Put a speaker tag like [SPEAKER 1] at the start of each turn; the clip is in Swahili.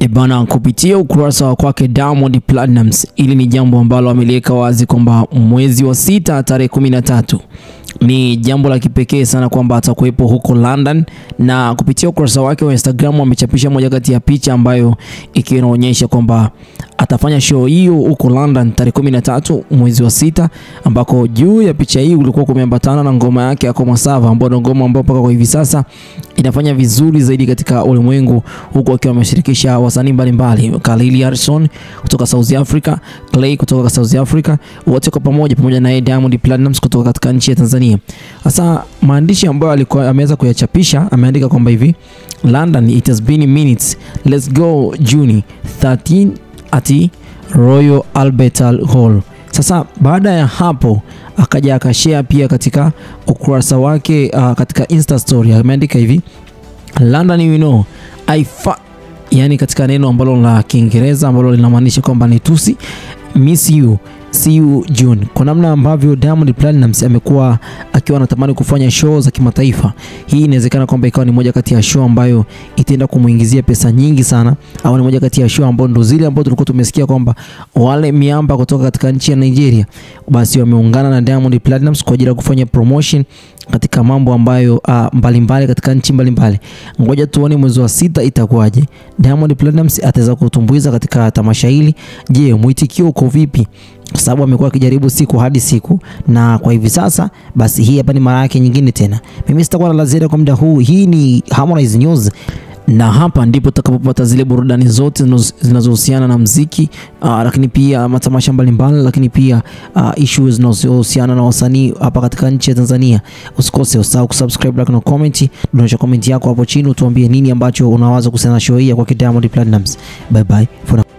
[SPEAKER 1] Bana, kupitia ukurasa wa kwake Diamond Platnumz, ili ni jambo ambalo ameliweka wazi kwamba mwezi wa 6 tarehe 13 ni jambo la kipekee sana kwamba atakuwepo huko London, na kupitia ukurasa wake wa Instagram amechapisha moja kati ya picha ambayo ikiwa inaonyesha kwamba atafanya show hiyo huko London tarehe 13 mwezi wa 6, ambako juu ya picha hii ulikuwa kumeambatana na ngoma yake Akoma Sava, ambayo ngoma ambayo mpaka kwa hivi sasa inafanya vizuri zaidi katika ulimwengu, huko akiwa ameshirikisha wasanii mbalimbali, Khalil Harrison kutoka South Africa, Clay kutoka South Africa, wote kwa pamoja na Diamond Platnumz kutoka katika nchi ya Tanzania. Sasa maandishi ambayo alikuwa ameweza kuyachapisha, ameandika kwamba hivi: London, it has been minutes, let's go June 13 at Royal Albert Hall. Sasa baada ya hapo akaja akashare pia katika ukurasa wake katika Insta story ameandika hivi: London, you know yani katika neno ambalo la Kiingereza ambalo linamaanisha kwamba ni tusi, miss you, see you June. Kwa namna ambavyo Diamond Platnumz amekuwa akiwa anatamani kufanya show za kimataifa, hii inawezekana kwamba ikawa ni moja kati ya show ambayo itaenda kumuingizia pesa nyingi sana, au ni moja kati ya show ambazo ndo zile ambazo tulikuwa tumesikia kwamba wale miamba kutoka katika nchi ya Nigeria basi wameungana na Diamond Platnumz kwa ajili ya kufanya promotion katika mambo ambayo mbalimbali katika nchi mbalimbali. Ngoja tuone mwezi wa 6 itakuwaje. Diamond Platnumz ataweza kutumbuiza katika tamasha hili. Je, mwitikio uko vipi? Kwa sababu amekuwa akijaribu siku hadi siku, na kwa hivi sasa basi hii hapa ni mara yake nyingine tena. Mimi sitakuwa na la ziada kwa muda huu. Hii ni Harmonize News, na hapa ndipo utakapopata zile burudani zote zinazohusiana na muziki, lakini pia matamasha mbalimbali, lakini pia issues zinazohusiana na wasanii hapa katika nchi ya Tanzania. Usikose, usahau kusubscribe, like na comment. Dondosha comment yako hapo chini utuambie nini ambacho unawaza kuhusiana na show hii kwa Diamond Platnumz. Bye bye for now.